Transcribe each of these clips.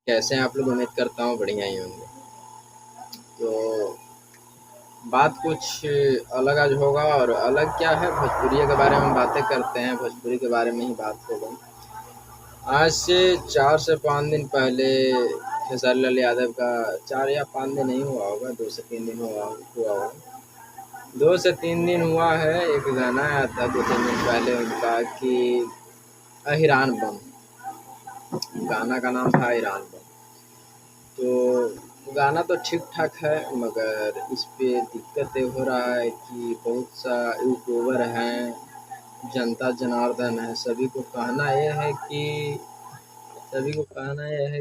कैसे हैं आप लोग? उम्मीद करता हूँ बढ़िया ही होंगे। तो बात कुछ अलग आज होगा, और अलग क्या है, भोजपुरी के बारे में बातें करते हैं। भोजपुरी के बारे में ही बात होगा। आज से 4 से 5 दिन पहले खेसारी लाल यादव का 4 या 5 दिन नहीं हुआ होगा, 2 से 3 दिन हुआ होगा। 2 से 3 दिन हुआ है। एक गाना आया था 2 3 दिन पहले उनका कि अहिरान बम। गाना का नाम था अहिरान बम। तो गाना तो ठीक ठाक है, मगर इस पे दिक्कत ये हो रहा है कि बहुत सा यूट्यूबर हैं, जनता जनार्दन है, सभी को कहना यह है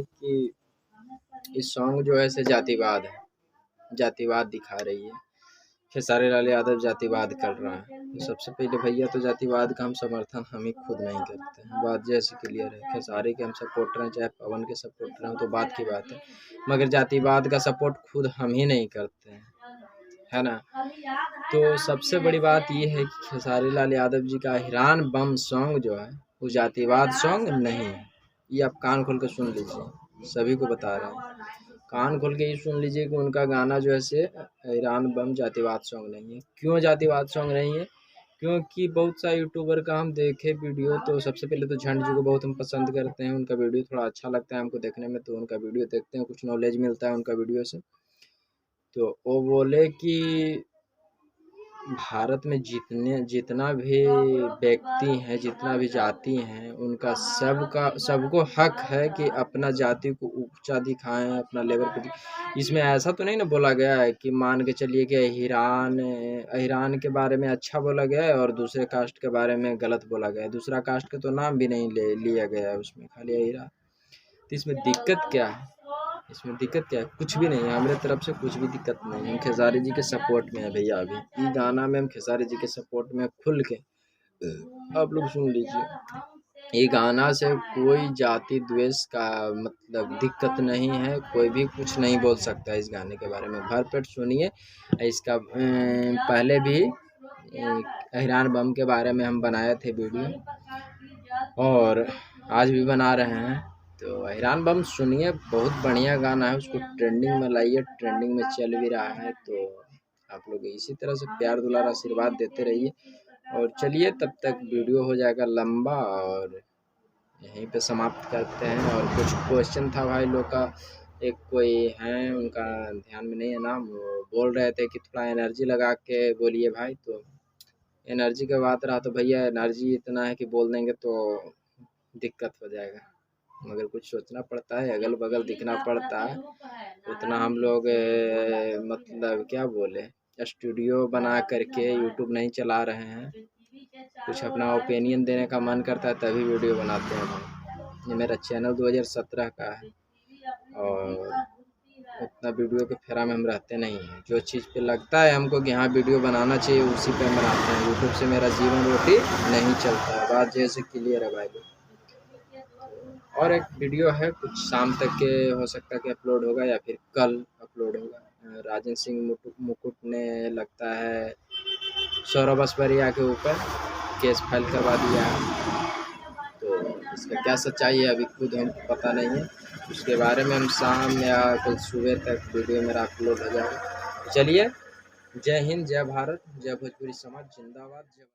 कि इस सॉन्ग जो है से जातिवाद है, जातिवाद दिखा रही है। खेसारी लाल यादव जातिवाद कर रहा है। तो सबसे पहले भैया, तो जातिवाद का हम समर्थन हम ही खुद नहीं करते हैं। बात जैसे क्लियर है, खेसारी के हम सपोर्टर हैं, चाहे पवन के सपोर्टर हैं, तो बात की बात है। मगर जातिवाद का सपोर्ट खुद हम ही नहीं करते हैं, है ना। तो सबसे बड़ी बात ये है कि खेसारी लाल यादव जी का हिरान बम सॉन्ग जो है वो जातिवाद सॉन्ग नहीं है। ये आप कान खोल के सुन लीजिए, सभी को बता रहे हैं। कान खोल के ये सुन लीजिए कि उनका गाना जो है से ईरान बम जातिवाद सॉन्ग नहीं है। क्यों जातिवाद सॉन्ग नहीं है? क्योंकि बहुत सा यूट्यूबर का हम देखे वीडियो, तो सबसे पहले तो झंड जी को बहुत हम पसंद करते हैं। उनका वीडियो थोड़ा अच्छा लगता है हमको देखने में, तो उनका वीडियो देखते हैं, कुछ नॉलेज मिलता है उनका वीडियो से। तो वो बोले कि भारत में जितना भी व्यक्ति हैं, जितना भी जाति हैं, उनका सबको हक है कि अपना जाति को ऊंचा दिखाएं, अपना लेवल पे इसमें ऐसा तो नहीं ना बोला गया है कि मान के चलिए कि ईरान के बारे में अच्छा बोला गया है और दूसरे कास्ट के बारे में गलत बोला गया है। दूसरा कास्ट का तो नाम भी नहीं लिया गया है उसमें, खाली ईरान। तो इसमें दिक्कत क्या है? इसमें दिक्कत क्या है? कुछ भी नहीं है, हमारे तरफ से कुछ भी दिक्कत नहीं है। हम खेसारी जी के सपोर्ट में है भैया। अभी ये गाना में हम खेसारी जी के सपोर्ट में खुल के आप लोग सुन लीजिए। ये गाना से कोई जाति द्वेष का मतलब दिक्कत नहीं है, कोई भी कुछ नहीं बोल सकता इस गाने के बारे में। भरपेट सुनिए इसका। पहले भी हिरान बम के बारे में हम बनाए थे वीडियो, और आज भी बना रहे हैं। तो हिरान बम सुनिए, बहुत बढ़िया गाना है। उसको ट्रेंडिंग में लाइए, ट्रेंडिंग में चल भी रहा है। तो आप लोग इसी तरह से प्यार दुलार आशीर्वाद देते रहिए। और चलिए, तब तक वीडियो हो जाएगा लंबा और यहीं पे समाप्त करते हैं। और कुछ क्वेश्चन था भाई लोग का, एक कोई है उनका ध्यान में नहीं है नाम, वो बोल रहे थे कि थोड़ा एनर्जी लगा के बोलिए भाई। तो एनर्जी का बात रहा तो भैया, एनर्जी इतना है कि बोल देंगे तो दिक्कत हो जाएगा, मगर कुछ सोचना पड़ता है, अगल बगल दिखना पड़ता है। उतना हम लोग मतलब क्या बोले, स्टूडियो बना करके यूट्यूब नहीं चला रहे हैं। कुछ अपना ओपिनियन देने का मन करता है तभी वीडियो बनाते हैं भाई। ये मेरा चैनल 2017 का है, और उतना वीडियो के फेरा में हम रहते नहीं हैं। जो चीज़ पे लगता है हमको कि हाँ वीडियो बनाना चाहिए, उसी पे हम बनाते हैं। यूट्यूब से मेरा जीवन रोटी नहीं चलता है। बात जैसे क्लियर है भाई। और एक वीडियो है, कुछ शाम तक के हो सकता है कि अपलोड होगा या फिर कल अपलोड होगा। राजन सिंह मुकुट ने लगता है सौरभ असपरिया के ऊपर केस फाइल करवा दिया है। तो इसका क्या सच्चाई है अभी खुद हमको पता नहीं है। उसके बारे में हम शाम या कल सुबह तक वीडियो मेरा अपलोड हो जाएगा। चलिए, जय हिंद, जय भारत, जय भोजपुरी समाज, जिंदाबाद, जय